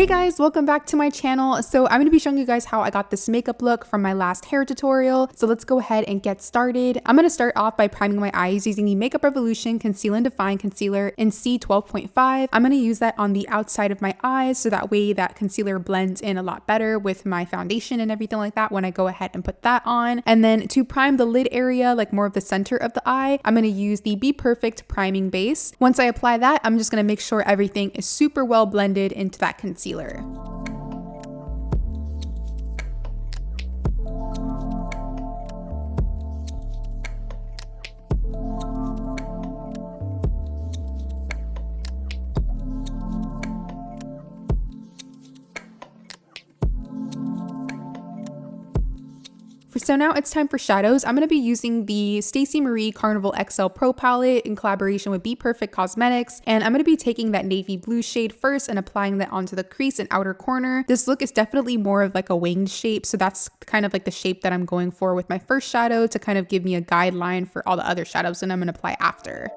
Hey guys, welcome back to my channel. So I'm going to be showing you guys how I got this makeup look from my last hair tutorial. So let's go ahead and get started. I'm going to start off by priming my eyes using the Makeup Revolution Conceal and Define Concealer in C12.5. I'm going to use that on the outside of my eyes so that way that concealer blends in a lot better with my foundation and everything like that when I go ahead and put that on. And then to prime the lid area, like more of the center of the eye, I'm going to use the Bperfect priming base. Once I apply that, I'm just going to make sure everything is super well blended into that concealer. So now it's time for shadows. I'm going to be using the Stacey Marie Carnival XL Pro palette in collaboration with Bperfect Cosmetics, and I'm going to be taking that navy blue shade first and applying that onto the crease and outer corner. This look is definitely more of like a winged shape, so that's kind of like the shape that I'm going for with my first shadow to kind of give me a guideline for all the other shadows that I'm going to apply after.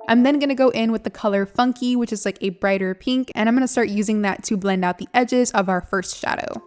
I'm then going to go in with the color Funky, which is like a brighter pink, and I'm going to start using that to blend out the edges of our first shadow.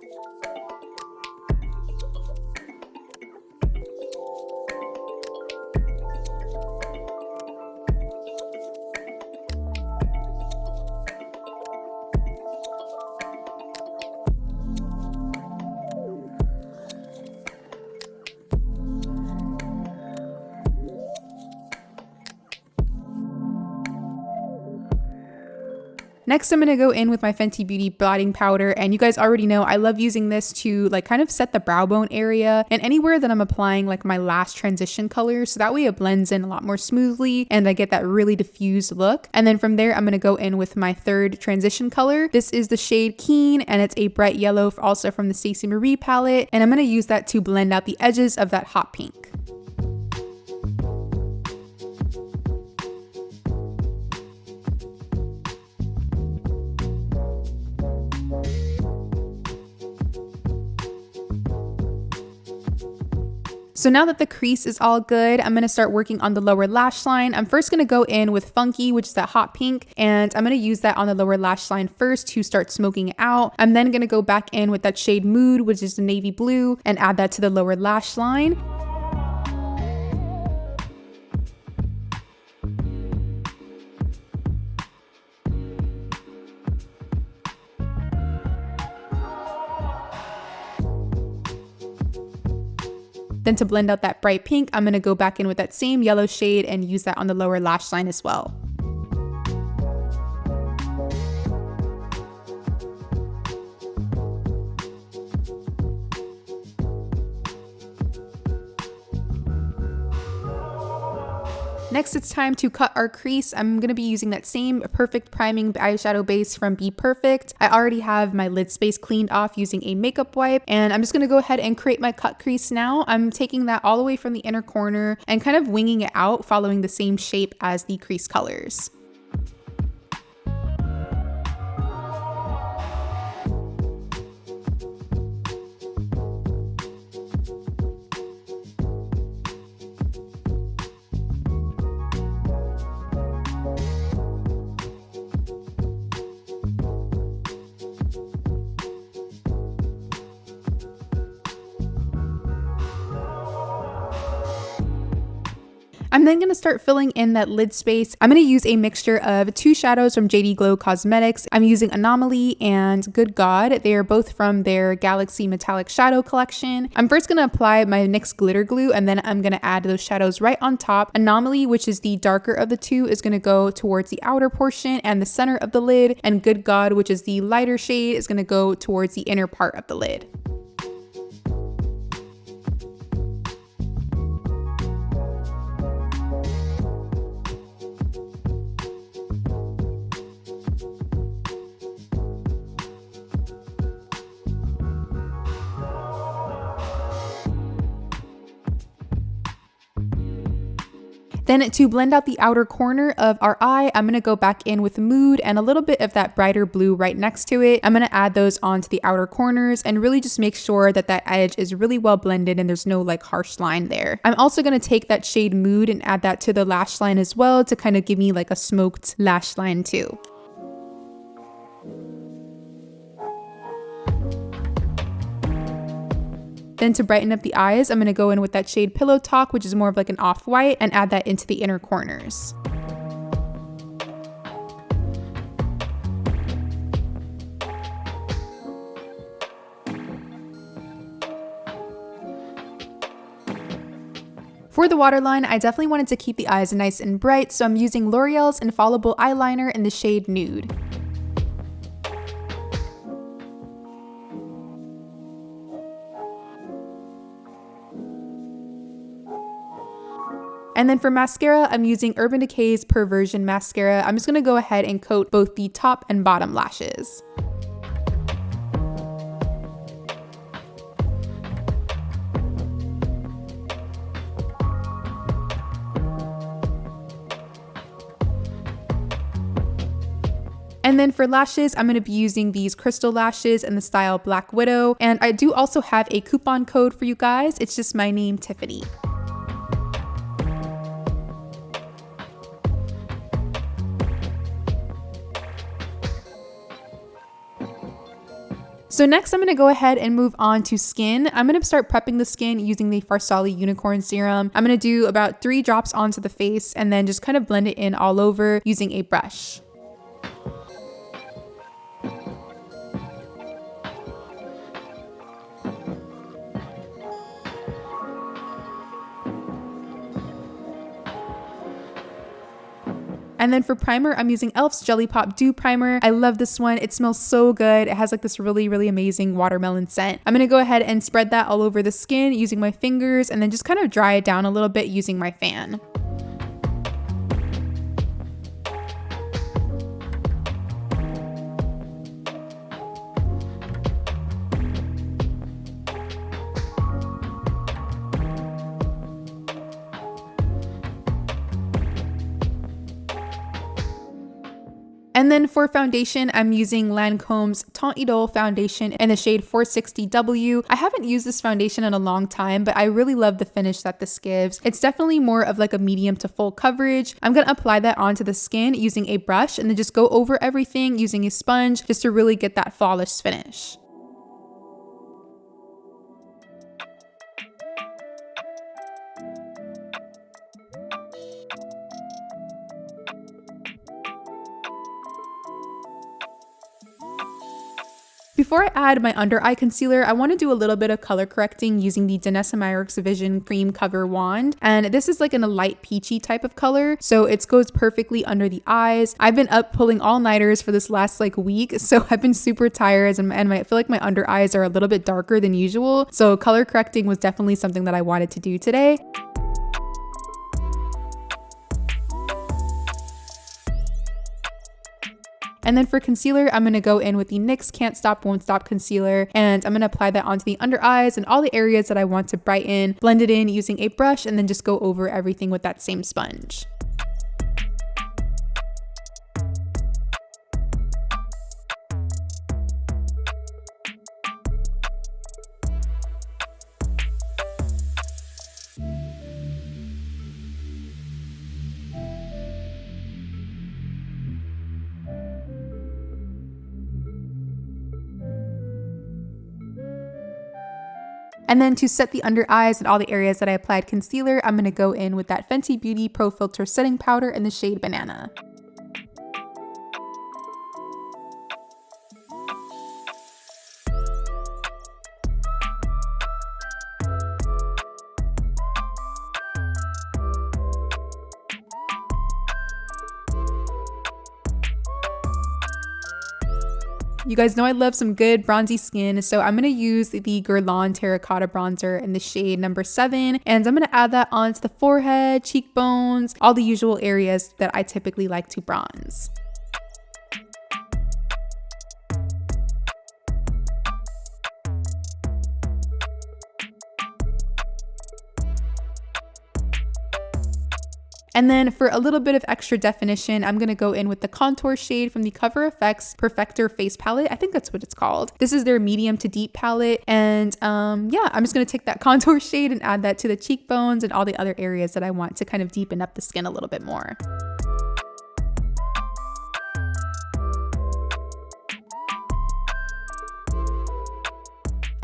Next, I'm going to go in with my Fenty Beauty Blotting Powder, and you guys already know I love using this to like kind of set the brow bone area and anywhere that I'm applying like my last transition color, so that way it blends in a lot more smoothly and I get that really diffused look. And then from there, I'm going to go in with my third transition color. This is the shade Keen, and it's a bright yellow also from the Stacey Marie palette, and I'm going to use that to blend out the edges of that hot pink. So now that the crease is all good, I'm going to start working on the lower lash line. I'm first going to go in with Funky, which is that hot pink, and I'm going to use that on the lower lash line first to start smoking it out. I'm then going to go back in with that shade Mood, which is the navy blue, and add that to the lower lash line. Then to blend out that bright pink, I'm going to go back in with that same yellow shade and use that on the lower lash line as well. Next, it's time to cut our crease. I'm going to be using that same Perfect priming eyeshadow base from Bperfect. I already have my lid space cleaned off using a makeup wipe, and I'm just going to go ahead and create my cut crease now. I'm taking that all the way from the inner corner and kind of winging it out, following the same shape as the crease colors. I'm then going to start filling in that lid space. I'm going to use a mixture of two shadows from Jdglow Cosmetics. I'm using Anomaly and Gawd. They are both from their Galaxy Metallic Shadow collection. I'm first going to apply my NYX Glitter Glue, and then I'm going to add those shadows right on top. Anomaly, which is the darker of the two, is going to go towards the outer portion and the center of the lid, and Gawd, which is the lighter shade, is going to go towards the inner part of the lid. Then to blend out the outer corner of our eye, I'm gonna go back in with Mood and a little bit of that brighter blue right next to it. I'm gonna add those onto the outer corners and really just make sure that that edge is really well blended and there's no like harsh line there. I'm also gonna take that shade Mood and add that to the lash line as well to kind of give me like a smoked lash line too. Then to brighten up the eyes, I'm going to go in with that shade Pillow Talk, which is more of like an off-white, and add that into the inner corners. For the waterline, I definitely wanted to keep the eyes nice and bright, so I'm using L'Oreal's Infallible eyeliner in the shade Nude. And then for mascara, I'm using Urban Decay's Perversion Mascara. I'm just going to go ahead and coat both the top and bottom lashes. And then for lashes, I'm going to be using these Crystal lashes in the style Black Widow. And I do also have a coupon code for you guys. It's just my name, Tiffany. So next I'm going to go ahead and move on to skin. I'm going to start prepping the skin using the Farsali Unicorn Serum. I'm going to do about 3 drops onto the face and then just kind of blend it in all over using a brush. And then for primer, I'm using e.l.f.'s Jellypop Dew Primer. I love this one. It smells so good. It has like this really, really amazing watermelon scent. I'm going to go ahead and spread that all over the skin using my fingers and then just kind of dry it down a little bit using my fan. And then for foundation, I'm using Lancôme's Teint Idole foundation in the shade 460W. I haven't used this foundation in a long time, but I really love the finish that this gives. It's definitely more of like a medium to full coverage. I'm going to apply that onto the skin using a brush and then just go over everything using a sponge just to really get that flawless finish. Before I add my under eye concealer, I want to do a little bit of color correcting using the Danessa Myricks Vision Cream Cover Wand. And this is like in a light peachy type of color, so it goes perfectly under the eyes. I've been up pulling all-nighters for this last like week, so I've been super tired and I feel like my under eyes are a little bit darker than usual. So color correcting was definitely something that I wanted to do today. And then for concealer, I'm going to go in with the NYX Can't Stop Won't Stop concealer, and I'm going to apply that onto the under eyes and all the areas that I want to brighten, blend it in using a brush, and then just go over everything with that same sponge. And then to set the under eyes and all the areas that I applied concealer, I'm going to go in with that Fenty Beauty Pro Filt'r setting powder in the shade Banana. You guys know I love some good bronzy skin, so I'm going to use the Guerlain Terracotta bronzer in the shade number 7, and I'm going to add that onto the forehead, cheekbones, all the usual areas that I typically like to bronze. And then for a little bit of extra definition, I'm going to go in with the contour shade from the Crvstal Perfector Face Palette. I think that's what it's called. This is their medium to deep palette. And yeah, I'm just going to take that contour shade and add that to the cheekbones and all the other areas that I want to kind of deepen up the skin a little bit more.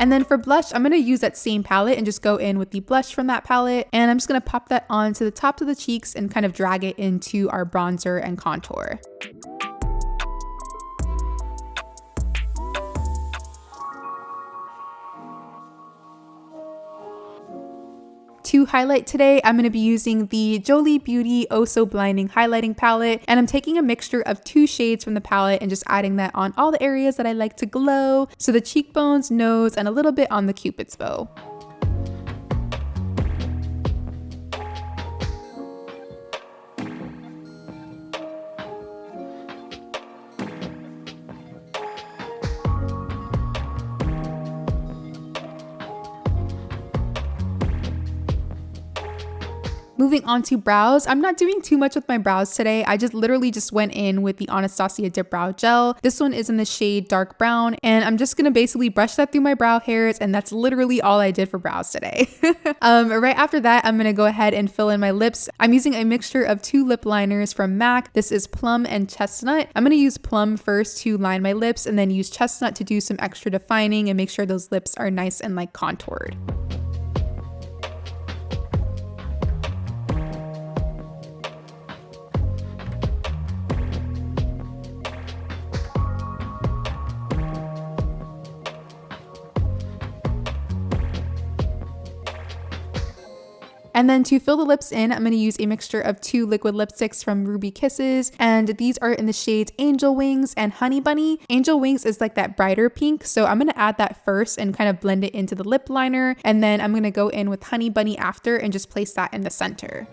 And then for blush, I'm going to use that same palette and just go in with the blush from that palette. And I'm just going to pop that onto the top of the cheeks and kind of drag it into our bronzer and contour. To highlight today, I'm going to be using the Jolie Beauty Oh So Blinding Highlighting Palette, and I'm taking a mixture of 2 shades from the palette and just adding that on all the areas that I like to glow, so the cheekbones, nose, and a little bit on the Cupid's bow. Moving on to brows, I'm not doing too much with my brows today. I literally just went in with the Anastasia Dipbrow Gel. This one is in the shade Dark Brown, and I'm just gonna basically brush that through my brow hairs, and that's literally all I did for brows today. Right after that, I'm gonna go ahead and fill in my lips. I'm using a mixture of 2 lip liners from MAC. This is Plum and Chestnut. I'm gonna use Plum first to line my lips, and then use Chestnut to do some extra defining and make sure those lips are nice and like contoured. And then to fill the lips in, I'm going to use a mixture of 2 liquid lipsticks from Ruby Kisses, and these are in the shades Angel Wings and Honey Bunny. Angel Wings is like that brighter pink, so I'm going to add that first and kind of blend it into the lip liner, and then I'm going to go in with Honey Bunny after and just place that in the center.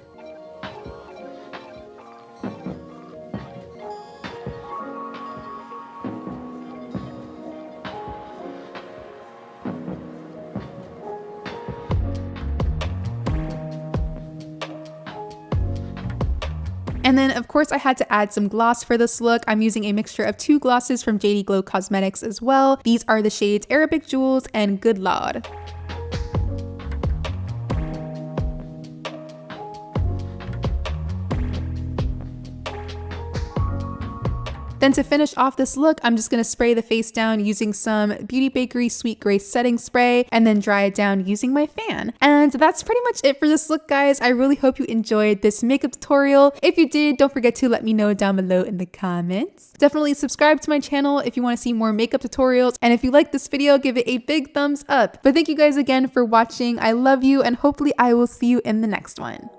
And then of course I had to add some gloss for this look. I'm using a mixture of 2 glosses from Jdglow Cosmetics as well. These are the shades Arabic Jewels and Good Lord. Then to finish off this look, I'm just going to spray the face down using some Beauty Bakery Sweet Grace setting spray and then dry it down using my fan. And that's pretty much it for this look, guys. I really hope you enjoyed this makeup tutorial. If you did, don't forget to let me know down below in the comments. Definitely subscribe to my channel if you want to see more makeup tutorials. And if you like this video, give it a big thumbs up. But thank you guys again for watching. I love you, and hopefully I will see you in the next one.